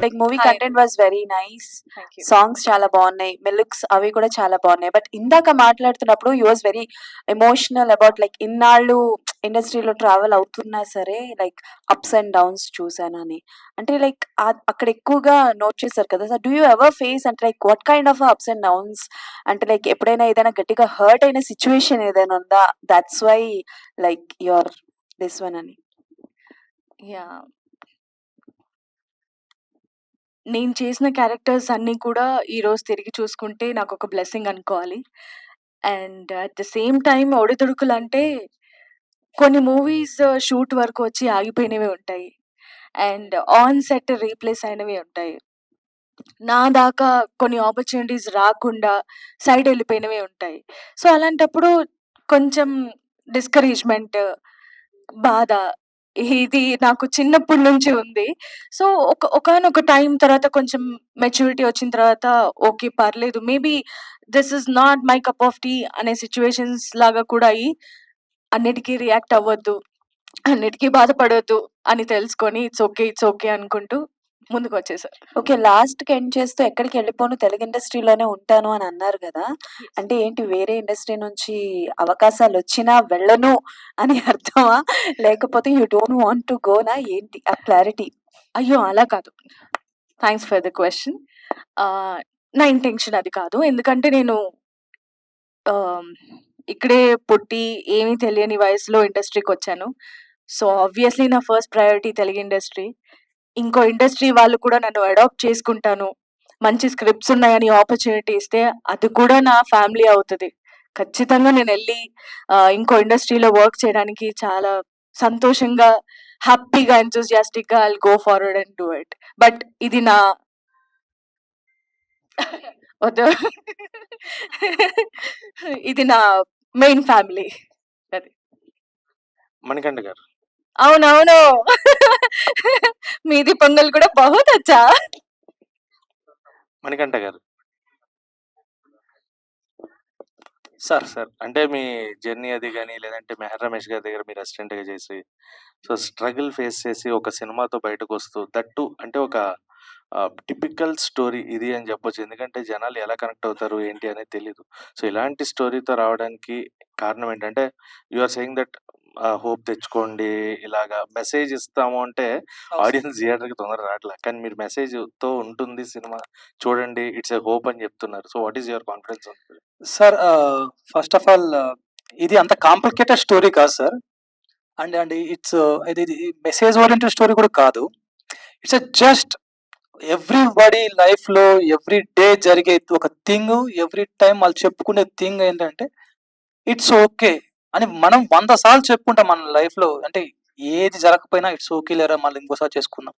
Like movie hi content was very nice. Thank you. Songs చాలా బాగున్నాయి, మెలుక్స్ అవి కూడా చాలా బాగున్నాయి. బట్ ఇందాక మాట్లాడుతున్నప్పుడు you was very emotional about like ఇన్నాళ్ళు ఇండస్ట్రీలో ట్రావెల్ అవుతున్నా సరే లైక్ అప్స్ అండ్ డౌన్స్ చూసానని. అంటే లైక్ అక్కడ ఎక్కువగా నోట్ చేశారు కదా sir. Do you ever face అంటే like what kind of ups and downs? అంటే లైక్ ఎప్పుడైనా ఏదైనా గట్టిగా హర్ట్ అయిన సిచ్యువేషన్ ఏదైనా ఉందా? That's why like your this one అని. యా నేను చేసిన క్యారెక్టర్స్ అన్నీ కూడా ఈరోజు తిరిగి చూసుకుంటే నాకు ఒక బ్లెస్సింగ్ అనుకోవాలి. And at the same time ఒడిదుడుకులు అంటే కొన్ని మూవీస్ షూట్ వరకు వచ్చి ఆగిపోయినవి ఉంటాయి. అండ్ ఆన్ సెట్ రీప్లేస్ అయినవి ఉంటాయి. నా దాకా కొన్ని ఆపర్చునిటీస్ రాకుండా సైడ్ వెళ్ళిపోయినవి ఉంటాయి. సో అలాంటప్పుడు కొంచెం డిస్కరేజ్మెంట్, బాధ ఇది నాకు చిన్నప్పటి నుంచి ఉంది. సో ఒకానొక టైం తర్వాత కొంచెం మెచ్యూరిటీ వచ్చిన తర్వాత ఓకే పర్లేదు. Maybe this is not my cup of tea అనే సిచ్యువేషన్స్ లాగా కూడా అయ్యి అన్నిటికీ రియాక్ట్ అవ్వద్దు, అన్నిటికీ బాధపడొద్దు అని తెలుసుకొని ఇట్స్ ఓకే అనుకుంటూ ముందుకు వచ్చేసారు. ఓకే. లాస్ట్‌కి ఎండ్ చేస్తూ ఎక్కడికి వెళ్ళిపోను, తెలుగు ఇండస్ట్రీలోనే ఉంటాను అని అన్నారు గదా! అంటే ఏంటి వేరే ఇండస్ట్రీ నుంచి అవకాశాలొచ్చినా వెళ్ళను అని అర్థమా? లేకపోతే you don't want to gonna ఏంటి? ఆ క్లారిటీ. అయ్యో! అలా కాదు. Thanks for the question. నా ఇంటెన్షన్ అది కాదు. ఎందుకంటే నేను ఆహ్, ఇక్కడే పుట్టి ఏమీ తెలియని వయసులో ఇండస్ట్రీకొచ్చాను. సో, ఆబ్వియస్‌లీ నా ఫస్ట్ ప్రయారిటీ తెలుగు ఇండస్ట్రీ. ఇంకో ఇండస్ట్రీ వాళ్ళు కూడా నన్ను అడాప్ట్ చేసుకుంటాను, మంచి స్క్రిప్ట్స్ ఉన్నాయని ఆపర్చునిటీ ఇస్తే అది కూడా నా ఫ్యామిలీ అవుతది. ఖచ్చితంగా నేనెళ్ళి ఇంకో ఇండస్ట్రీలో వర్క్ చేయడానికి చాలా సంతోషంగా, హ్యాపీగా, ఎంతూసియాస్టిక్‌గా I will go forward and do it. But ఇది నా వద్దు. ఇది నా మెయిన్ ఫ్యామిలీ. అది. మణికంఠ గారు. అవునవును. మీది పొంగల్ కూడా బహుత్ అచ్చా. మణికంఠ గారు. సార్ అంటే మీ జర్నీ అది గాని, లేదంటే మెహర్ రమేష్ గారి దగ్గర మీరు అసిస్టెంట్‌గా చేసి, సో స్ట్రగుల్ ఫేస్ చేసి ఒక సినిమాతో బయటకొస్తూ దట్ టూ అంటే ఒక టిపికల్ స్టోరీ ఇది అని చెప్పొచ్చు. ఎందుకంటే జనాలు ఎలా కనెక్ట్ అవుతారు ఏంటి అనేది తెలీదు. సో ఇలాంటి స్టోరీతో రావడానికి కారణం ఏంటంటే you are saying that hope తెచ్చుకోండి, ఇలాగా మెసేజ్ ఇస్తాము అంటే ఆడియన్స్ థియేటర్‌కి తొందరగా రావట్లే. కానీ మీరు మెసేజ్‌తో ఉంటుంది సినిమా చూడండి, ఇట్స్ ఎ హోప్ అని చెప్తున్నారు. So what is your confidence on film? Sir first of all ఇది అంత కాంప్లికేటెడ్ స్టోరీ కాదు సార్. అండ్ ఇట్స్ ఇది మెసేజ్ ఓరియంటెడ్ స్టోరీ కూడా కాదు. ఇట్స్ జస్ట్ ఎవ్రీబడి లైఫ్లో ఎవ్రీ డే జరిగే ఒక థింగ్, ఎవ్రీ టైం వాళ్ళు చెప్పుకునే థింగ్ ఏంటంటే ఇట్స్ ఓకే అని మనం 100 సార్లు చెప్పుకుంటాం మన లైఫ్లో. అంటే ఏది జరగకపోయినా ఇట్స్ ఓకే లేరా మళ్ళీ ఇంకోసారి చేసుకుందాం.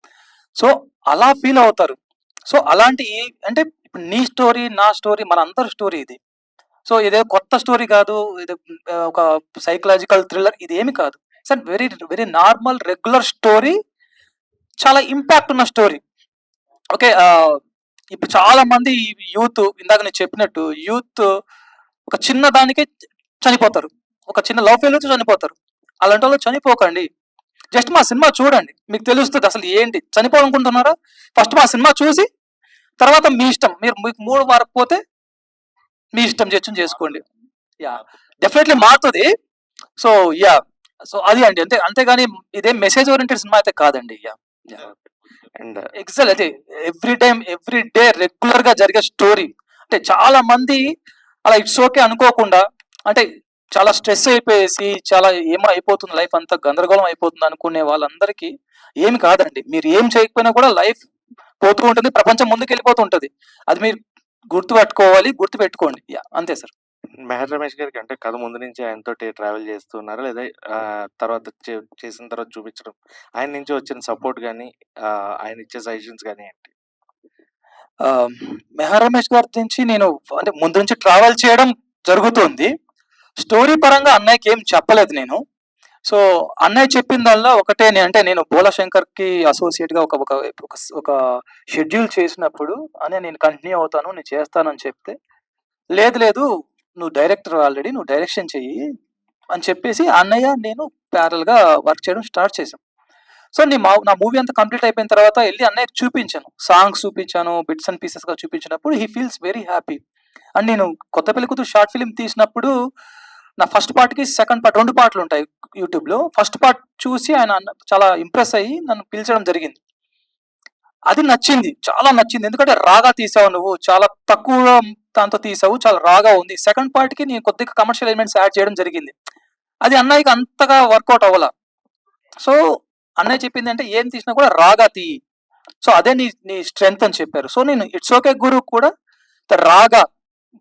సో అలా ఫీల్ అవుతారు. సో అలాంటి అంటే ఇప్పుడు నీ స్టోరీ, నా స్టోరీ, మన అందరి స్టోరీ ఇది. సో ఇదే కొత్త స్టోరీ కాదు, ఇది ఒక సైకలాజికల్ థ్రిల్లర్ ఇదేమి కాదు sir. Very very normal regular story, చాలా ఇంపాక్ట్ ఉన్న స్టోరీ. ఓకే. ఇప్పుడు చాలా మంది యూత్, ఇందాక నేను చెప్పినట్టు యూత్ ఒక చిన్న దానికే చనిపోతారు, ఒక చిన్న లవ్ ఫెయిల్యూర్తో చనిపోతారు. అలాంటి వాళ్ళు చనిపోకండి, జస్ట్ మా సినిమా చూడండి, మీకు తెలుస్తుంది అసలు ఏంటి. చనిపోవాలనుకుంటున్నారా? ఫస్ట్ మా సినిమా చూసి తర్వాత మీ ఇష్టం, మీకు మూడు మారకపోతే మీ ఇష్టం చేసుకోండి. యా డెఫినెట్లీ మారుతుంది. సో యా సో అది అండి, అంతేగాని ఇదేం మెసేజ్ ఓరియంటెడ్ సినిమా అయితే కాదండి. యా అండ్ ఎగ్జాక్ట్ అయితే ఎవ్రీ డే రెగ్యులర్ గా జరిగే స్టోరీ. అంటే చాలా మంది అలా ఇట్స్ ఓకే అనుకోకుండా, అంటే చాలా స్ట్రెస్ అయిపోయేసి చాలా ఏమో అయిపోతుంది లైఫ్ అంతా గందరగోళం అయిపోతుంది అనుకునే వాళ్ళందరికీ ఏమి కాదండి. మీరు ఏం చేయకపోయినా కూడా లైఫ్ పోతూ ఉంటుంది, ప్రపంచం ముందుకు వెళ్ళిపోతూ ఉంటుంది. అది మీరు గుర్తుపెట్టుకోండి. యా అంతే సార్. మెహర్ రమేష్ గారికి అంటే కథ ముందు నుంచి ఆయనతోటి ట్రావెల్ చేస్తున్నారా, లేదా తర్వాత చేసిన తర్వాత చూపించడం, ఆయన నుంచి వచ్చిన సపోర్ట్ కానీ ఆయన ఇచ్చే సజెషన్స్ కానీ ఏంటి? మెహర్ రమేష్ గారి నుంచి నేను అంటే ముందు నుంచి ట్రావెల్ చేయడం జరుగుతుంది. స్టోరీ పరంగా అన్నయ్యకి ఏం చెప్పలేదు నేను. సో అన్నయ్య చెప్పిందల్లా ఒకటే, అంటే నేను బోలా శంకర్ కి అసోసియేట్ గా ఒక షెడ్యూల్ చేసినప్పుడు అనే నేను కంటిన్యూ అవుతాను, నేను చేస్తానని చెప్తే, లేదు నువ్వు డైరెక్టర్ ఆల్రెడీ, నువ్వు డైరెక్షన్ చెయ్యి అని చెప్పేసి అన్నయ్య నేను ప్యారల్ గా వర్క్ చేయడం స్టార్ట్ చేసాం. సో నా మూవీ అంతా కంప్లీట్ అయిపోయిన తర్వాత వెళ్ళి అన్నయ్యకి చూపించాను, సాంగ్స్ చూపించాను, బిట్స్ అండ్ పీసెస్గా చూపించినప్పుడు he feels very happy. And నేను కొత్త పెళ్లి కూతురు షార్ట్ ఫిల్మ్ తీసినప్పుడు నా ఫస్ట్ పార్ట్కి సెకండ్ పార్ట్ 2 పార్ట్లు ఉంటాయి యూట్యూబ్లో. ఫస్ట్ పార్ట్ చూసి ఆయన చాలా ఇంప్రెస్ అయ్యి నన్ను పిలిచడం జరిగింది. అది నచ్చింది, చాలా నచ్చింది. ఎందుకంటే రాగా తీసావు నువ్వు, చాలా తక్కువ దాంతో తీసావు, చాలా రాగా ఉంది. సెకండ్ పార్ట్కి నేను కొద్దిగా కమర్షియల్ ఎలిమెంట్స్ యాడ్ చేయడం జరిగింది. అది అన్నయ్యకి అంతగా వర్కౌట్ అవ్వాల. సో అన్నయ్య చెప్పింది అంటే ఏం తీసినా కూడా రాగా తీయి, సో అదే నీ స్ట్రెంగ్త్ అని చెప్పారు. సో నేను ఇట్స్ ఓకే గురు కూడా రాగా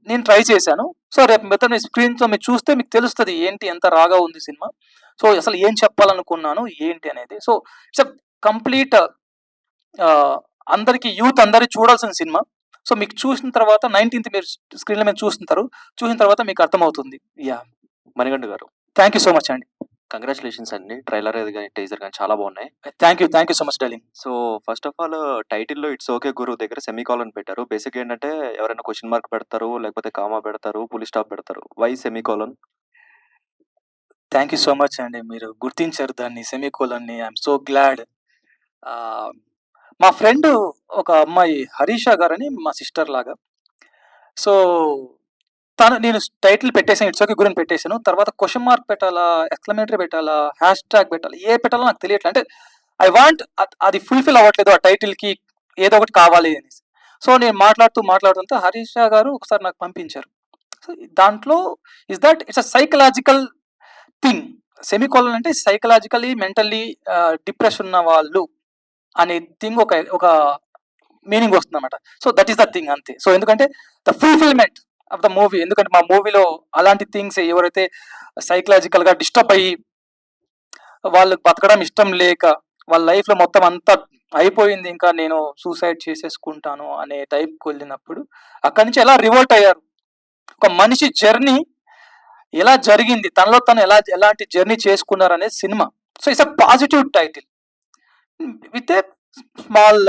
నేను ట్రై చేశాను. సో రేపు మిగతా మీ స్క్రీన్తో మీరు చూస్తే మీకు తెలుస్తుంది ఏంటి ఎంత రాగా ఉంది సినిమా. సో అసలు ఏం చెప్పాలనుకున్నాను ఏంటి అనేది. సో ఇట్స్ కంప్లీట్ అందరికి యూత్ అందరి చూడాల్సిన సినిమా. సో మీకు చూసిన తర్వాత 19th మీరు స్క్రీన్లో మీరు చూస్తుంటారు, చూసిన తర్వాత మీకు అర్థమవుతుంది. యా, మణికంఠ గారు, థ్యాంక్ యూ సో మచ్ అండి. కంగ్రాచులేషన్స్ అండి. ట్రైలర్ అది కానీ టీజర్ కానీ చాలా బాగున్నాయి. Thank you so much darling. So first of all టైటిల్లో ఇట్స్ ఓకే గురు దగ్గర సెమీకాలన్ పెట్టారు. బేసిక్ ఏంటంటే ఎవరైనా క్వశ్చన్ మార్క్ పెడతారు, లేకపోతే కామా పెడతారు, పులి స్టాప్ పెడతారు. Why semicolon? Thank you so much అండి, మీరు గుర్తించారు దాన్ని, సెమీకోలన్ని. I'm so glad. మా ఫ్రెండ్ ఒక అమ్మాయి హరీష గారని, మా సిస్టర్ లాగా. సో నేను టైటిల్ పెట్టేసాను, ఇట్స్ ఓకే గురిని పెట్టేశాను. తర్వాత క్వశ్చన్ మార్క్ పెట్టాలా, ఎక్స్క్లమేటరీ పెట్టాలా, హ్యాష్ ట్యాగ్ పెట్టాలా, ఏ పెట్టాలో నాకు తెలియట్లేదు. అంటే ఐ వాంట్ అది ఫుల్ఫిల్ అవ్వట్లేదు ఆ టైటిల్కి, ఏదో ఒకటి కావాలి అని. సో నేను మాట్లాడుతుంటే హరీష గారు ఒకసారి నాకు పంపించారు. సో దాంట్లో it's a psychological thing. Semicolon అంటే సైకలాజికలీ మెంటల్లీ డిప్రెషన్ ఉన్న వాళ్ళు అనే థింగ్ ఒక మీనింగ్ వస్తుంది అనమాట. So that is the thing అంతే. సో ఎందుకంటే the fulfilment of the movie, ఎందుకంటే మా మూవీలో అలాంటి థింగ్స్ ఎవరైతే సైకలాజికల్ గా డిస్టర్బ్ అయ్యి వాళ్ళకి బతకడం ఇష్టం లేక వాళ్ళ లైఫ్ లో మొత్తం అంతా అయిపోయింది, ఇంకా నేను సూసైడ్ చేసేసుకుంటాను అనే టైప్కి వెళ్ళినప్పుడు అక్కడి నుంచి ఎలా రివోల్ట్ అయ్యారు, ఒక మనిషి జర్నీ ఎలా జరిగింది, తనలో తను ఎలాంటి జర్నీ చేసుకున్నారు అనేది cinema. So it's a positive title with a small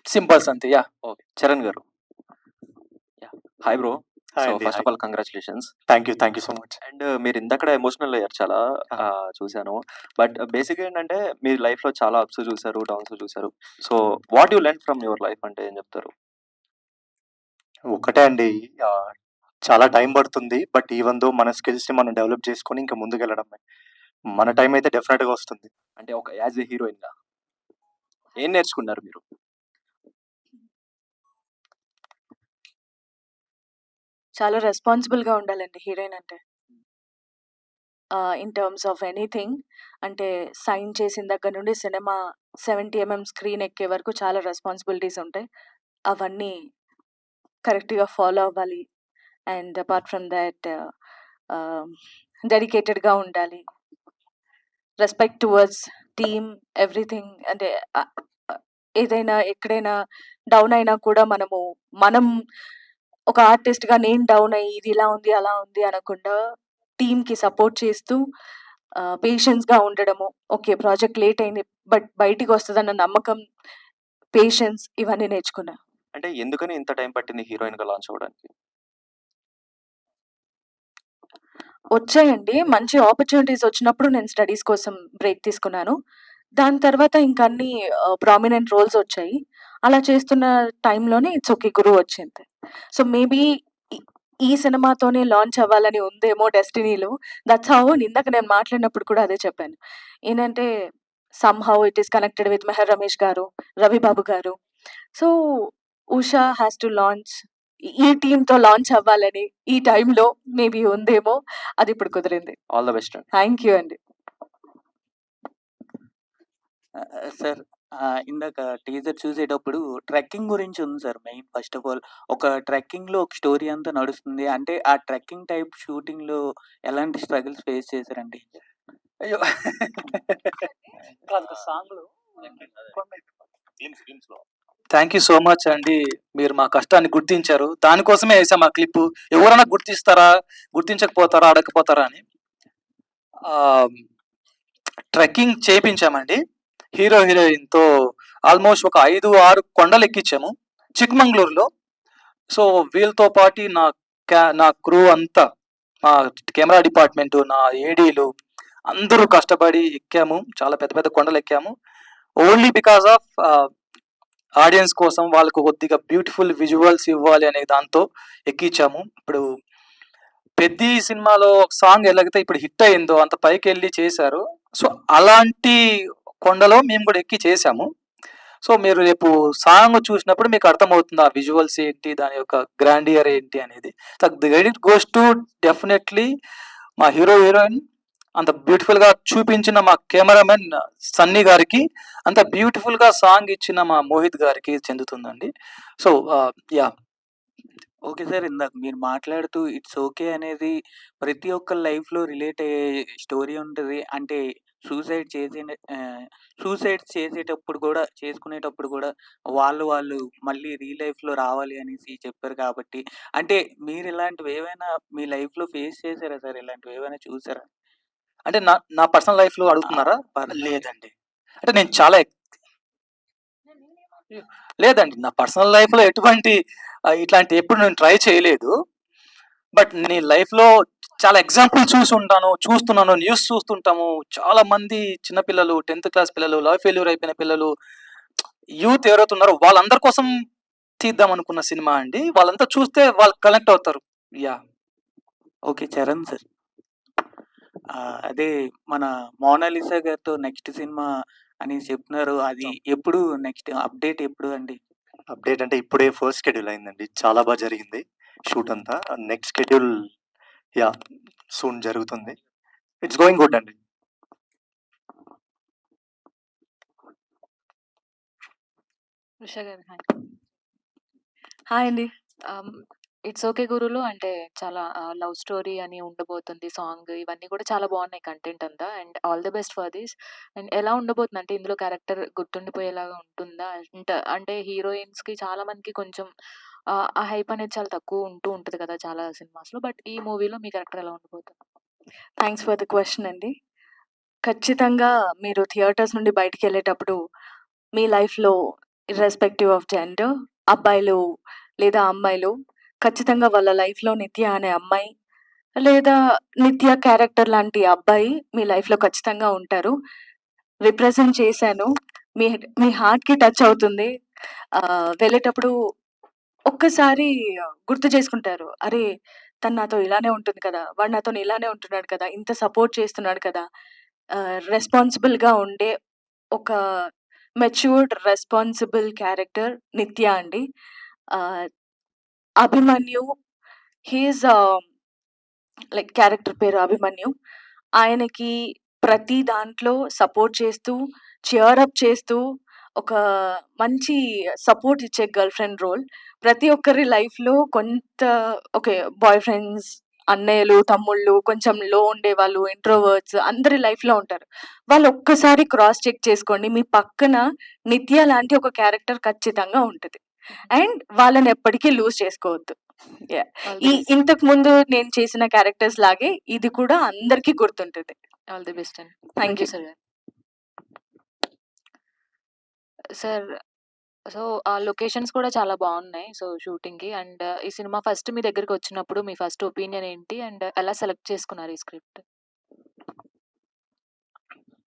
symbols అంతే. Yeah, okay. Charan garu, hi bro. Hi so అండి, first of hi. All congratulations. Thank you so much. And మీరు ఇందాక ఎమోషనల్ అయ్యారు చాలా, చూశాను. బట్ బేసిక్ ఏంటంటే మీ లైఫ్ లో చాలా అప్స్ చూసారు, డౌన్స్ చూసారు. So what you learn from your life అంటే ఏం చెప్తారు? ఒకటే అండి, చాలా టైం పడుతుంది. బట్ ఈవెన్ దో మన స్కిల్స్ని మనం డెవలప్ చేసుకొని ఇంకా ముందుకెళ్ళడమే. మన టైం అయితే డెఫినెట్గా వస్తుంది. అంటే ఒక యాజ్ ఎ హీరోయిన్ గా ఏం నేర్చుకున్నారు మీరు? చాలా రెస్పాన్సిబుల్‌గా ఉండాలండి హీరోయిన్ అంటే. ఇన్ టర్మ్స్ ఆఫ్ ఎనీథింగ్, అంటే సైన్ చేసిన దగ్గర నుండి సినిమా 70 mm స్క్రీన్ ఎక్కే వరకు చాలా రెస్పాన్సిబిలిటీస్ ఉంటాయి. అవన్నీ కరెక్ట్‌గా ఫాలో అవ్వాలి. అండ్ అపార్ట్ ఫ్రమ్ దాట్ డెడికేటెడ్‌గా ఉండాలి. Respect towards team, everything. అంటే ఏదైనా ఎక్కడైనా డౌన్ అయినా కూడా మనం ఒక ఆర్టిస్ట్‌గా నేను డౌన్ అయ్యి ఇది ఇలా ఉంది, అలా ఉంది అనకుండా టీమ్‌కి సపోర్ట్ చేస్తూ పేషెన్స్‌గా ఉండడము. ఓకే, ప్రాజెక్ట్ లేట్ అయింది బట్ బయటికి వస్తదన్న నమ్మకం, పేషెన్స్ ఇవన్నీ నేర్చుకున్నా. అంటే ఎందుకని ఇంత టైం పట్టింది హీరోయిన్ గా లాంచ్ అవ్వడానికి? వచ్చాయండి. మంచి ఆపర్చునిటీస్ వచ్చినప్పుడు నేను స్టడీస్ కోసం బ్రేక్ తీసుకున్నాను. దాని తర్వాత ఇంక అన్ని ప్రామినెంట్ రోల్స్ వచ్చాయి. అలా చేస్తున్న టైంలోనే ఇట్స్ ఓకే గురు వచ్చింది. సో మేబీ ఈ సినిమాతోనే లాంచ్ అవ్వాలని ఉందేమో డెస్టినీలో. దట్స్ హౌ ఇందాక నేను మాట్లాడినప్పుడు కూడా అదే చెప్పాను. ఏంటంటే somehow it is connected with Meher Ramesh గారు, రవిబాబు గారు. So Usha has to launch, ఈ టీమ్‌తో లాంచ్ అవ్వాలని ఈ టైంలో మేబీ ఉందేమో. అది ఇప్పుడు కుదిరింది. ఆల్ ద బెస్ట్ అండి. థ్యాంక్ యూ అండి. సార్, ఇందాక టీజర్ చూసేటప్పుడు ట్రెక్కింగ్ గురించి ఉంది sir. Main first of all ఒక ట్రెక్కింగ్‌లో ఒక స్టోరీ అంతా నడుస్తుంది. అంటే ఆ ట్రెక్కింగ్ టైప్ షూటింగ్‌లో ఎలాంటి స్ట్రగుల్స్ ఫేస్ చేశారండి? అయ్యో సాంగ్లో థ్యాంక్ యూ సో మచ్ అండి, మీరు మా కష్టాన్ని గుర్తించారు. దానికోసమే వేసాం ఆ క్లిప్. ఎవరైనా గుర్తిస్తారా, గుర్తించకపోతారా, అడగకపోతారా అని. ట్రెక్కింగ్ చేయించామండి హీరోయిన్తో. ఆల్మోస్ట్ ఒక 5-6 కొండలు ఎక్కించాము చిక్మంగళూరులో. సో వీళ్ళతో పాటు నా క్రూ అంతా, మా కెమెరా డిపార్ట్మెంట్, నా ఏడీలు అందరూ కష్టపడి ఎక్కాము. చాలా పెద్ద పెద్ద కొండలెక్కాము. ఓన్లీ బికాస్ ఆఫ్ ఆడియన్స్ కోసం వాళ్ళకు కొద్దిగా బ్యూటిఫుల్ విజువల్స్ ఇవ్వాలి అనే దాంతో ఎక్కించాము. ఇప్పుడు 'పెద్ది' సినిమాలో ఒక సాంగ్ ఎలాగైతే ఇప్పుడు హిట్ అయిందో అంత పైకెళ్ళి చేశారు. సో, అలాంటి కొండలో మేము కూడా ఎక్కి చేశాము. సో, మీరు రేపు సాంగ్ చూసినప్పుడు మీకు అర్థమవుతుంది. ఆ విజువల్స్ ఏంటి, దాని యొక్క గ్రాండియర్ ఏంటి అనేది. The credit goes to definitely మా హీరో, హీరోయిన్, అంత బ్యూటిఫుల్‌గా చూపించిన మా కెమెరామెన్ సన్నీ గారికి, అంత బ్యూటిఫుల్‌గా సాంగ్ ఇచ్చిన మా మోహిత్ గారికి చెందుతుందండి. So, yeah! Okay sir. ఇందాక మీరు మాట్లాడుతూ ఇట్స్ ఓకే అనేది ప్రతి ఒక్కళ్ళ లైఫ్‌లో రిలేట్ అయ్యే స్టోరీ ఉంటది. అంటే సూసైడ్ చేసిన సూసైడ్ చేసేటప్పుడు కూడా చేసుకునేటప్పుడు కూడా వాళ్ళు మళ్ళీ రియల్ లైఫ్‌లో రావాలి అనేసి చెప్పారు కాబట్టి, అంటే మీరు ఇలాంటివి ఏవైనా మీ లైఫ్‌లో ఫేస్ చేసారా సార్? ఇలాంటివి ఏవైనా చూసారా? అంటే నా పర్సనల్ లైఫ్‌లో అడుగుతున్నారా? పర్సనల్ లేదండి. అంటే నేను చాలా లేదండి. నా పర్సనల్ లైఫ్‌లో ఎటువంటి ఇట్లాంటివి ఎప్పుడు నేను ట్రై చేయలేదు. బట్ నేను లైఫ్‌లో చాలా ఎగ్జాంపుల్ చూసుంటాను. చూస్తున్నాను. న్యూస్ చూస్తుంటాము. చాలా మంది చిన్న పిల్లలు, 10థ్ క్లాస్ పిల్లలు, లవ్ ఫెయిల్యూర్ అయిపోయిన పిల్లలు, యూత్ ఎవరైతే ఉన్నారో వాళ్ళందరి కోసం తీద్దాం అనుకున్న సినిమా అండి. వాళ్ళంతా చూస్తే వాళ్ళు కనెక్ట్ అవుతారు. యాహ్! ఓకే. చరణ్ సార్. అదే మన 'మోనాలిసా' గారితో నెక్స్ట్ సినిమా అనేసి చెప్తున్నారు. అది ఎప్పుడు నెక్స్ట్ అప్డేట్ ఎప్పుడు అండి? అప్డేట్ అంటే ఇప్పుడే ఫస్ట్ షెడ్యూల్ అయిందండి. చాలా బాగా జరిగింది షూట్ అంతా. Next schedule yeah! సూన్ జరుగుతుంది. ఇట్స్ గోయింగ్ గుడ్ అండి. ఉషా గారు హాయ్. హాయ్ అండి. ఇట్స్ ఓకే గురులో అంటే చాలా లవ్ స్టోరీ అని ఉండబోతుంది సాంగ్. ఇవన్నీ కూడా చాలా బాగున్నాయి కంటెంట్ అంతా. And all the best for this. And ఎలా ఉండబోతుంది అంటే ఇందులో క్యారెక్టర్ గుర్తుండిపోయేలాగా ఉంటుందా? అంటే హీరోయిన్స్‌కి చాలా మందికి కొంచెం ఆ హైప్ అనేది చాలా తక్కువ ఉంటది కదా చాలా సినిమాస్‌లో. బట్ ఈ మూవీలో మీ క్యారెక్టర్ ఎలా ఉండబోతుంది? థ్యాంక్స్ ఫర్ ద క్వెషన్ అండి. ఖచ్చితంగా మీరు థియేటర్స్ నుండి బయటికెళ్ళేటప్పుడు మీ లైఫ్‌లో ఇర్రెస్పెక్టివ్ ఆఫ్ జెండర్ అబ్బాయిలు లేదా అమ్మాయిలు ఖచ్చితంగా వాళ్ళ లైఫ్‌లో నిత్య అనే అమ్మాయి లేదా నిత్య క్యారెక్టర్ లాంటి అబ్బాయి మీ లైఫ్‌లో ఖచ్చితంగా ఉంటారు. రిప్రజెంట్ చేశాను. మీ మీ హార్ట్‌కి టచ్ అవుతుంది. వెళ్ళేటప్పుడు ఒక్కసారి గుర్తు చేసుకుంటారు. అరే! తను నాతో ఇలానే ఉంటుంది కదా! వాడు నాతోని ఇలానే ఉంటున్నాడు కదా! ఇంత సపోర్ట్ చేస్తున్నాడు కదా! రెస్పాన్సిబుల్‌గా ఉండే ఒక మెచ్యూర్డ్, రెస్పాన్సిబుల్ క్యారెక్టర్ నిత్య అండి. ఆహ్, Abhimanyu he is like character పేరు అభిమన్యు. ఆయనకి ప్రతి దాంట్లో సపోర్ట్ చేస్తూ, చీర్ అప్ చేస్తూ, ఒక మంచి సపోర్ట్ ఇచ్చే గర్ల్ ఫ్రెండ్ రోల్. ప్రతి ఒక్కరి లైఫ్‌లో కొంత ఓకే. బాయ్ ఫ్రెండ్స్, అన్నయ్యలు, తమ్ముళ్ళు, కొంచెం లో ఉండేవాళ్ళు, ఇంట్రోవర్ట్స్ అందరి లైఫ్‌లో ఉంటారు. వాళ్ళు ఒక్కసారి క్రాస్ చెక్ చేసుకోండి. మీ పక్కన నిత్య లాంటి ఒక క్యారెక్టర్ ఖచ్చితంగా ఉంటది. అండ్ వాళ్ళని ఎప్పటికీ లూజ్ చేసుకోవద్దు. యాహ్! All the best. ఇంతకు ముందు నేను చేసిన క్యారెక్టర్స్ లాగే ఇది కూడా అందరికీ గుర్తుంటది. ఆల్ ది బెస్ట్ అండి. Thank thank you. You sir గారు. సార్ సో, ఆ లొకేషన్స్ కూడా చాలా బాగున్నాయి. సో, షూటింగ్‌కి అండ్ ఈ సినిమా ఫస్ట్ మీ దగ్గరికొచ్చినప్పుడు మీ ఫస్ట్ ఒపీనియన్ ఏంటి? అండ్ ఎలా సెలెక్ట్ చేసుకున్నారు ఈ స్క్రిప్ట్?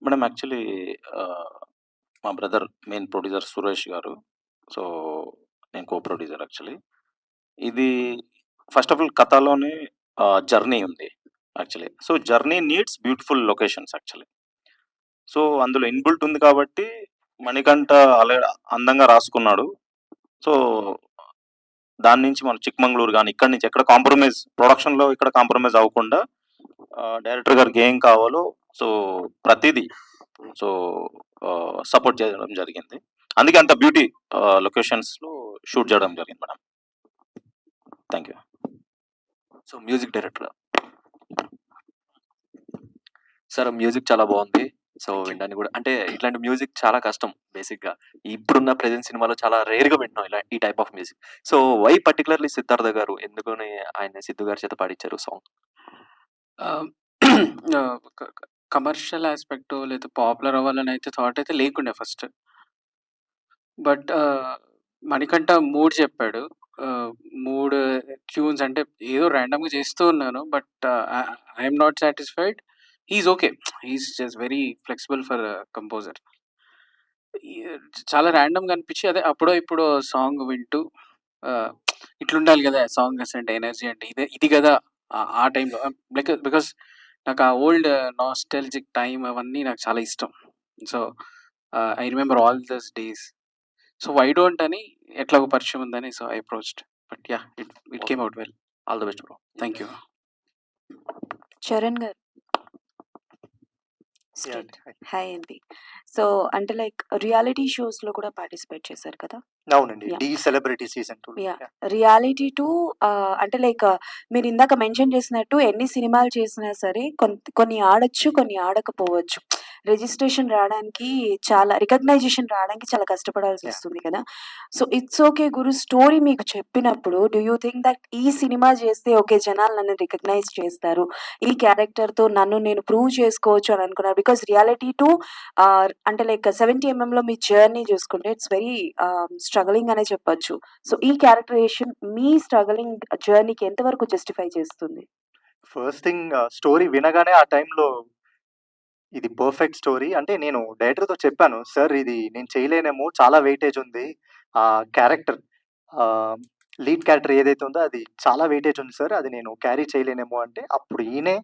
మేడం యాక్చువల్లీ మా బ్రదర్ మెయిన్ ప్రొడ్యూసర్ సురేష్ గారు. సో, నేను కో ప్రొడ్యూసర్ యాక్చువల్లీ. ఇది ఫస్ట్ ఆఫ్ ఆల్ కథలోనే జర్నీ ఉంది actually. So, journey needs beautiful locations actually. So, అందులో ఇన్‌బిల్ట్ ఉంది కాబట్టి మణికంఠ అందంగా రాసుకున్నాడు. సో, దాని నుంచి మనం చిక్మంగళూరు గాని, ఇక్కడి నుంచి ఎక్కడ ప్రొడక్షన్‌లో ఎక్కడ కాంప్రమైజ్ అవ్వకుండా డైరెక్టర్ గారికి ఏం కావాలో సో, ప్రతీదీ సో, సపోర్ట్ చేయడం జరిగింది. అందుకే అంత బ్యూటీ లొకేషన్స్‌లో షూట్ చేయడం జరిగింది madam. Thank you. So, music director. Sir music చాలా బాగుంది. సో, వినడానికి కూడా అంటే ఇట్లాంటి మ్యూజిక్ చాలా కష్టం బేసిక్‌గా. ఇప్పుడున్న ప్రెజెంట్ సినిమాలో చాలా రేర్‌గా వింటున్నాం ఈ type of music. So, why particularly Siddhartha గారు ఎందుకని ఆయన సిద్ధు గారి చేత పాడించారు సాంగ్? కమర్షియల్ ఆస్పెక్ట్ లేదా పాపులర్ అవ్వాలని అయితే థాట్ అయితే లేకుండే ఫస్ట్. బట్ మణికంఠ 3 చెప్పాడు. 3 ట్యూన్స్ అంటే ఏదో ర్యాండమ్‌గా చేస్తూ ఉన్నాను. But I am not satisfied. Is okay. Is just very flexible for composer. చాలా ర్యాండమ్‌గా అనిపించి అదే అప్పుడో ఇప్పుడో సాంగ్ వింటూ ఆహ్, ఇట్లుండాలి గదా! సాంగ్స్ అంటే ఎనర్జీ అంటే ఇది గదా! ఆ టైంలో బికాజ్ నాకు ఆ ఓల్డ్ నాస్టాల్జిక్ టైమ్ అవన్నీ నాకు చాలా ఇష్టం. So, I remember all those days. So, why don't అని ఎట్లాగో పరిచయం ఉందని so, I approached. But yeah! It came out well. All the best bro. Thank you. Charan garu. Yeah straight. అండి. హాయ్. హాయ్ అండి. సో, అంటే లైక్ రియాలిటీ షోస్‌లో కూడా participate చేశారు కదా! అవునండి. యాహ్! 'ఢీ సెలబ్రిటీ సీజన్ 2'లో. యాహ్! యాహ్! రియాలిటీ టు అంటే లైక్ మీరు ఇందాక మెన్షన్ చేసినట్టు ఎన్ని సినిమాలు చేసినా సరే కొన్ని ఆడొచ్చు, కొన్ని ఆడకపోవచ్చు. రిజిస్ట్రేషన్ రావడానికి రికగ్నైజేషన్ రావడానికి చాలా యాహ్! కష్టపడాల్సొస్తుంది కదా! So, 'it's okay Guru' story మీకు చెప్పినప్పుడు డూ యూ థింక్ దట్ ఈ సినిమా చేస్తే ఓకే జనాలు నన్ను రికగ్నైజ్ చేస్తారు. ఈ క్యారెక్టర్‌తో నన్ను నేను ప్రూవ్ చేసుకోవచ్చు అని అనుకున్నారు. బికాజ్ రియాలిటీ టు అంటే లైక్ 70 ఎంఎంలో మీ జర్నీ చూసుకుంటే ఇట్స్ వెరీ స్ట్రగలింగ్ అనే చెప్పొచ్చు. సో, ఈ క్యారెక్టరైజేషన్ మీ స్ట్రగలింగ్ జర్నీకి ఎంతవరకు జస్టిఫై చేస్తుంది? ఫస్ట్ థింగ్ స్టోరీ వినగానే ఆ టైంలో ఇది పర్ఫెక్ట్ స్టోరీ. అంటే నేను డైరెక్టర్‌తో చెప్పాను. సార్ ఇది నేను చేయలేనేమో చాలా వెయిటేజ్ ఉంది. ఆ క్యారెక్టర్ లీడ్ క్యారెక్టర్ ఏదైతే ఉందో అది చాలా వెయిటేజ్ ఉంది సార్. అది నేను క్యారీ చేయలేనేమో అంటే అప్పుడు ఈయనే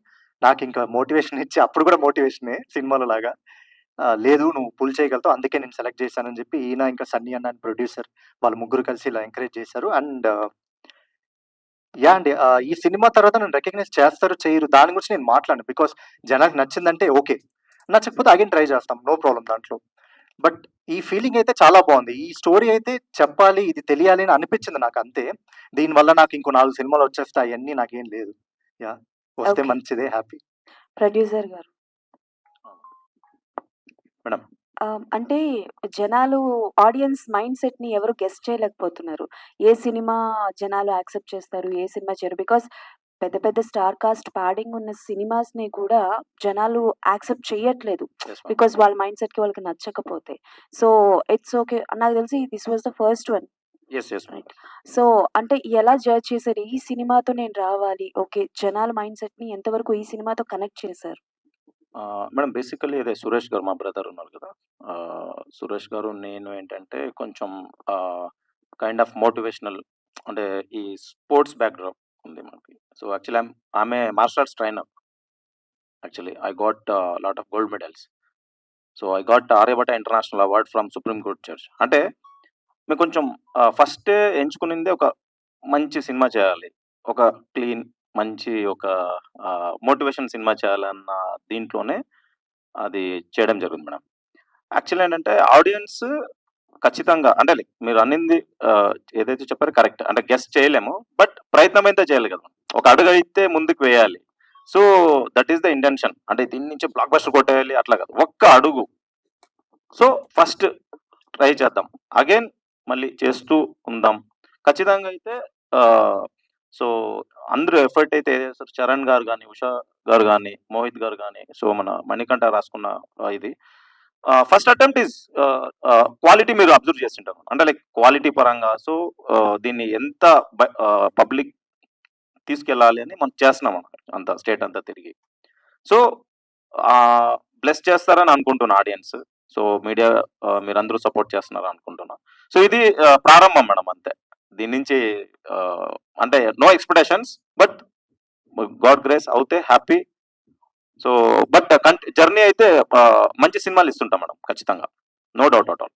నాకింకా మోటివేషన్ ఇచ్చి అప్పుడు కూడా మోటివేషనే సినిమాలో లాగా. లేదు నువ్వు పుల్ చేయగలుగుతావు. అందుకే నేను సెలెక్ట్ చేశానని చెప్పి ఈయన ఇంకా సన్నీ అన్న అని ప్రొడ్యూసర్ వాళ్ళు ముగ్గురు కలిసి ఇలా ఎంకరేజ్ చేశారు. And yeah! అండి. ఈ సినిమా తర్వాత నన్ను రికగ్నైజ్ చేస్తారో, చెయ్యరు దాని గురించి నేను మాట్లాడను. బికాజ్ జనానికి నచ్చిందంటే ఓకే. నచ్చకపోతే అగైన్ ట్రై చేస్తాం. నో ప్రాబ్లమ్ దాంట్లో. బట్ ఈ ఫీలింగ్ అయితే చాలా బావుంది. ఈ స్టోరీ అయితే చెప్పాలి, ఇది తెలియాలి అని అనిపించింది నాకంతే. దీనివల్ల నాకు ఇంకో 4 సినిమాలు వచ్చేస్తాయి అయన్నీ నాకేం లేదు. యాహ్! వస్తే ఓకే. మంచిదే హ్యాపీ. ప్రొడ్యూసర్ గారు. మేడం. అంటే జనాలు ఆడియన్స్ మైండ్ సెట్‌ని ఎవరు గెస్ చేయలేకపోతున్నారు. ఏ సినిమా జనాలు యాక్సెప్ట్ చేస్తారు, ఏ సినిమా చేయరు. బికాజ్ పెద్ద పెద్ద స్టార్ కాస్ట్ పాడింగ్ ఉన్న సినిమాస్‌ని కూడా జనాలు యాక్సెప్ట్ చెయ్యట్లేదు. Yes ma'am. బికాజ్ వాళ్ళ మైండ్ సెట్‌కి వాళ్ళకి నచ్చకపోతే. So, it's okay. నాకు తెలిసి this was the first one. Yes. Yes ma'am. Right. So, అంటే ఎలా జడ్జ్ చేశారు? ఈ సినిమాతో నేను రావాలి. ఓకే. జనాల మైండ్ సెట్‌ని ఎంతవరకు ఈ సినిమాతో కనెక్ట్ చేశారు? మేడం బేసికల్లీ అదే సురేష్ గారు మా బ్రదర్ ఉన్నారు కదా! సురేష్ గారు, నేను ఏంటంటే కొంచెం కైండ్ ఆఫ్ మోటివేషనల్ అంటే ఈ స్పోర్ట్స్ బ్యాక్‌డ్రాప్ ఉంది మనకి. సో, యాక్చువల్లీ ఆమె martial arts trainer. Actually I got lot of gold medals. So, I got Aryabhatta international award from supreme court judge. అంటే మేము కొంచెం ఫస్టే ఎంచుకునిందే ఒక మంచి సినిమా చేయాలి. ఒక క్లీన్ మంచి ఒక మోటివేషన్ సినిమా చేయాలన్న దీంట్లోనే అది చేయడం జరిగింది మేడం. యాక్చువల్లీ ఏంటంటే ఆడియన్స్ ఖచ్చితంగా అంటే మీరు అన్నింది ఏదైతే చెప్పారో కరెక్ట్. అంటే గెస్ చేయలేము. బట్ ప్రయత్నం అయితే చేయాలి కదా! ఒక అడుగు అయితే ముందుకు వేయాలి. So, that is the intention. అంటే దీని నుంచి బ్లాక్ బస్టర్ కొట్టేయాలి అట్లా కాదు. ఒక్క అడుగు. సో, ఫస్ట్ ట్రై చేద్దాం. అగైన్ మళ్ళీ చేస్తూ ఉందాం. ఖచ్చితంగా అయితే సో, అందరూ ఎఫర్ట్ అయితే చేశారు. చరణ్ గారు గాని, ఉషా గారు గాని, మోహిత్ గారు గాని, సో, మన మణికంఠ రాసుకున్న ఇది ఫస్ట్ అటెంప్ట్ ఈస్ క్వాలిటీ మీరు అబ్జర్వ్ చేస్తుంటారు. అంటే లైక్ క్వాలిటీ పరంగా సో, దీన్ని ఎంత పబ్లిక్ తీసుకెళ్ళాలి అని మనం చేస్తున్నాం అంతా స్టేట్ అంతా తిరిగి. సో, బ్లెస్ చేస్తారని అనుకుంటున్నా ఆడియన్స్. సో, మీడియా మీరందరూ సపోర్ట్ చేస్తున్నారు అనుకుంటున్నా. సో, ఇది ప్రారంభం మేడం అంతే. దీని నుంచి అంటే no expectations but god grace అవుతే హ్యాపీ. సో, బట్ జర్నీ అయితే మంచి సినిమాలు ఇస్తుంటాం మేడం ఖచ్చితంగా. No doubt at all.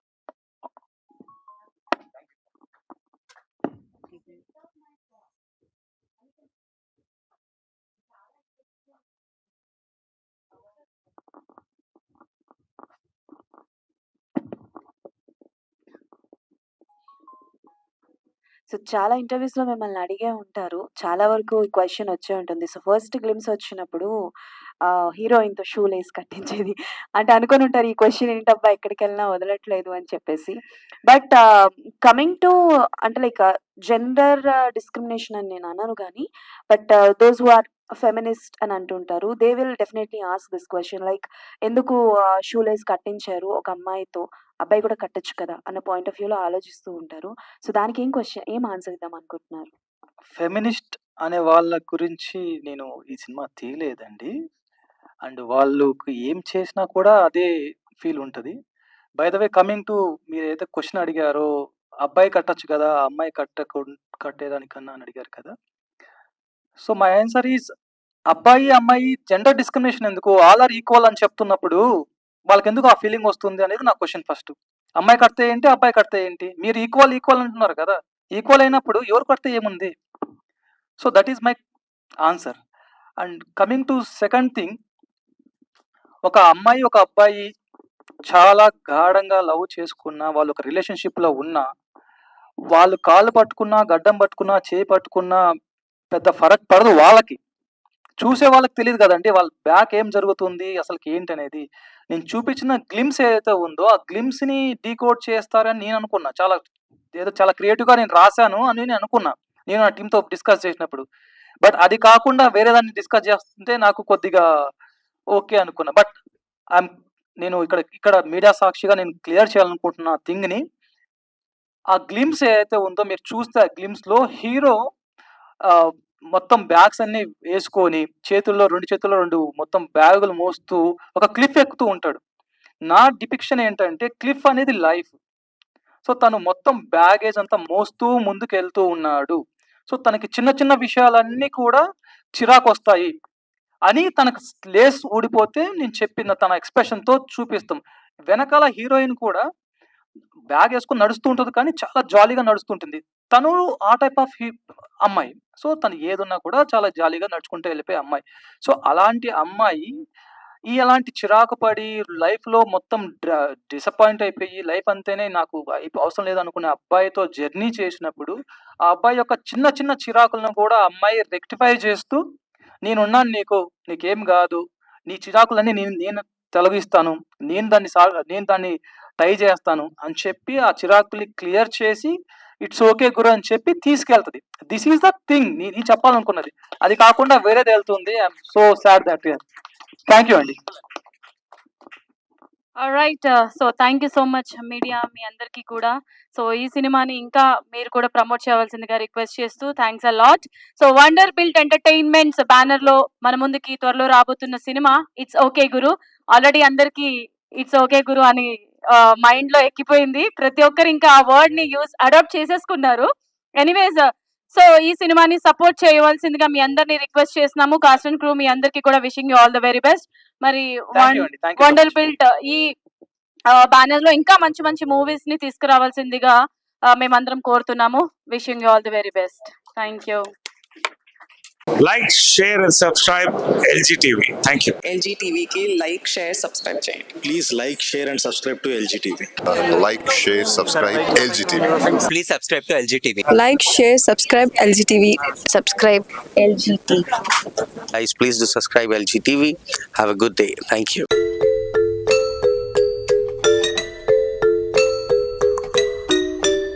So, చాలా ఇంటర్వ్యూస్‌లో మిమ్మల్ని అడిగే ఉంటారు. చాలా వరకు ఈ క్వెషన్ వచ్చే ఉంటుంది. సో, ఫస్ట్ గ్లింప్స్ వచ్చినప్పుడు హీరోయిన్‌తో షూ లేస్ కట్టించేది. అంటే అనుకోనుంటారు ఈ క్వెషన్ ఏంటబ్బా ఎక్కడికెళ్ళినా వదలట్లేదు అని చెప్పేసి. బట్ కమింగ్ టు అంటే లైక్ జెండర్ డిస్క్రిమినేషన్ అని నేను అనను గానీ, but those who are feminist అని అంటుంటారు. They will definitely ask this question like ఎందుకు షూ లేస్ కట్టించారు ఒక అమ్మాయితో? అబ్బాయి కూడా కట్టొచ్చు కదా! అన్న పాయింట్ ఆఫ్ వ్యూలో ఆలోచిస్తూ ఉంటారు. సో, దానికి ఏం ఆన్సర్ ఇద్దాం అనుకుంటున్నారు? ఫెమినిస్ట్ అనే వాళ్ళ గురించి నేను ఈ సినిమా తీయలేదండి. అండ్ వాళ్ళకి ఏం చేసినా కూడా అదే ఫీల్ ఉంటది. By the way coming to మీరేదైతే క్వెషన్ అడిగారో, అబ్బాయి కట్టొచ్చు కదా! అమ్మాయి కట్టేదానికన్నా అని అడిగారు కదా! సో, మై ఆన్సర్ ఈస్ అబ్బాయి, అమ్మాయి జెండర్ డిస్క్రిమినేషన్ ఎందుకు? ఆల్ ఆర్ ఈక్వల్ అని చెప్తున్నప్పుడు వాళ్ళకెందుకు ఆ ఫీలింగ్ వస్తుంది అనేది నా క్వెషన్ ఫస్ట్. అమ్మాయి కడితే ఏంటి? అబ్బాయి కడితే ఏంటి? మీరు ఈక్వల్ అంటున్నారు కదా! ఈక్వల్ అయినప్పుడు ఎవరు కడితే ఏముంది? So, that is my answer. And coming to second thing, ఒక అమ్మాయి, ఒక అబ్బాయి చాలా గాఢంగా లవ్ చేసుకున్నా, వాళ్ళు ఒక రిలేషన్‌షిప్‌లో ఉన్నా, వాళ్ళు కాళ్ళు పట్టుకున్నా, గడ్డం పట్టుకున్నా, చేయి పట్టుకున్నా పెద్ద ఫరక్ పడదు వాళ్ళకి. చూసే వాళ్ళకి తెలీదు కదండీ! వాళ్ళ బ్యాక్ ఏం జరుగుతుంది, అసలకి ఏంటనేది. నేను చూపించిన గ్లింప్స్ ఏదైతే ఉందో, ఆ గ్లింప్స్‌ని డీకోడ్ చేస్తారని నేను అనుకున్నా. చాలా క్రియేటివ్‌గా నేను రాసాను అని నేను అనుకున్నా. నేను నా టీమ్‌తో డిస్కస్ చేసినప్పుడు. బట్ అది కాకుండా వేరే దాన్ని డిస్కస్ చేస్తుంటే నాకు కొద్దిగా ఓకే అనుకున్నా. బట్ నేను ఇక్కడ మీడియా సాక్షిగా నేను క్లియర్ చేయాలనుకుంటున్న థింగ్‌ని, ఆ గ్లింప్స్ ఏదైతే ఉందో మీరు చూస్తే ఆ గ్లింప్స్‌లో హీరో మొత్తం బ్యాగ్స్ అన్నీ వేసుకొని, రెండు చేతుల్లో 2 మొత్తం బ్యాగులు మోస్తూ ఒక క్లిఫ్ ఎక్కుతూ ఉంటాడు. నా డిపిక్షన్ ఏంటంటే క్లిఫ్ అనేది లైఫ్. సో, తను మొత్తం బ్యాగేజ్ అంతా మోస్తూ ముందుకెళ్తూ ఉన్నాడు. సో, తనకి చిన్న చిన్న విషయాలన్నీ కూడా చిరాకొస్తాయి అని తనకు లేస్ ఊడిపోతే నేను చెప్పిన తన ఎక్స్‌ప్రెషన్‌తో చూపిస్తాం. వెనకాల హీరోయిన్ కూడా బ్యాగ్ ఏసుకొని నడుస్తూ ఉంటది కానీ చాలా జాలీగా నడుస్తుంటుంది. తను ఆ టైప్ ఆఫ్ అమ్మాయి. సో, తను ఏదున్నా కూడా చాలా జాలీగా నడుచుకుంటూ వెళ్ళిపోయే అమ్మాయి. సో, అలాంటి అమ్మాయి ఎలాంటి చిరాకు పడి లైఫ్‌లో మొత్తం డిసప్పాయింట్ అయిపోయి లైఫ్ అంతేనే నాకు అవసరం లేదనుకునే అబ్బాయితో జర్నీ చేసినప్పుడు, ఆ అబ్బాయి యొక్క చిన్న చిన్న చిరాకులను కూడా ఆ అమ్మాయి రెక్టిఫై చేస్తూ, నేనున్నాను నీకేం గాదు. నీ చిరాకులన్నీ నేను తొలగిస్తాను. నేను దాన్ని ట్రై చేస్తాను అని చెప్పి ఆ చిరాకుల్ని క్లియర్ చేసి ఇట్స్ ఓకే గురు అని చెప్పి తీసుకెళ్తది. దిస్ ఈస్ ద థింగ్ నేను చెప్పాలనుకున్నది. అది కాకుండా వేరేది వెళ్తుంది. I am so sad that thank you అండి. Alright. So thank you so much media మీ అందరికీ కూడా. సో ఈ సినిమాని ఇంకా మీరు కూడా ప్రమోట్ చేయవలసిందిగా రిక్వెస్ట్ చేస్తూ thanks a lot. So wonder built entertainments banner లో మన ముందుకి త్వరలో రాబోతున్న cinema it's okay Guru. Already అందరికి ఇట్స్ ఓకే గురు అని మైండ్ లో ఎక్కిపోయింది. ప్రతి ఒక్కరు ఇంకా ఆ వర్డ్ ని అడాప్ట్ చేసేసుకున్నారు. ఎనీవేస్, సో ఈ సినిమాని సపోర్ట్ చేయవలసిందిగా మీ అందరినీ రిక్వెస్ట్ చేస్తున్నాము. కాస్ట్ అండ్ క్రూ మీ అందరికీ కూడా wishing you all the very best. మరి థ్యాంక్ యూ అండి. Thank you so wonder much. Built ఈ బ్యానర్ లో ఇంకా మంచి మంచి మూవీస్ ని తీసుకురావాల్సిందిగా మేమందరం కోరుతున్నాము. Wishing you all the very best. Thank you. Like, share and subscribe LG TV. Thank you. LG TV की like, share, subscribe చేయండి. Please like, share and subscribe to LG TV. Like, share, subscribe LG TV. Please subscribe to LG TV. Like, share, subscribe LG TV. Subscribe LG TV. Guys, please do subscribe LG TV. Have a good day. Thank you.